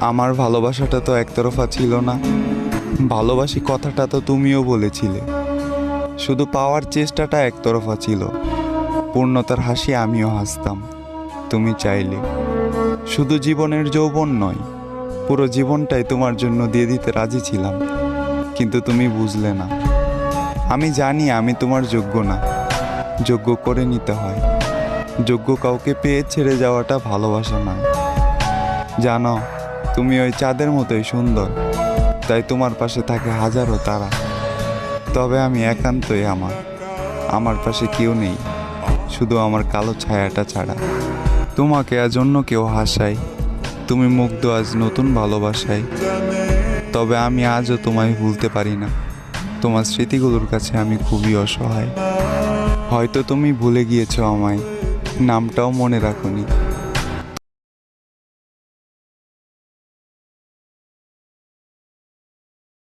আমার ভালোবাসাটা তো একতরফা ছিল না। ভালোবাসি কথাটা তো তুমিও বলেছিলে। শুধু পাওয়ার চেষ্টাটা একতরফা ছিল। পূর্ণতার হাসি আমিও হাসতাম, তুমি চাইলে। শুধু জীবনের যৌবন নয়, পুরো জীবনটাই তোমার জন্য দিয়ে দিতে রাজি ছিলাম, কিন্তু তুমি বুঝলে না। আমি জানি আমি তোমার যোগ্য না, যোগ্য করে নিতে হয়। যোগ্য কাউকে পেয়ে ছেড়ে যাওয়াটা ভালোবাসা নয়। জানো, তুমি ওই চাঁদের মতোই সুন্দর, তাই তোমার পাশে থাকে হাজারো তারা। তবে আমি একান্তই আমার পাশে কেউ নেই, শুধু আমার কালো ছায়াটা ছাড়া। তোমাকে আজ অন্য কেউ হাসায়, তুমি মুগ্ধ আজ নতুন ভালোবাসায়। তবে আমি আজও তোমায় ভুলতে পারি না। তোমার স্মৃতিগুলোর কাছে আমি খুবই অসহায়। হয়তো তুমি ভুলে গিয়েছো আমায়, নামটাও মনে রাখোনি।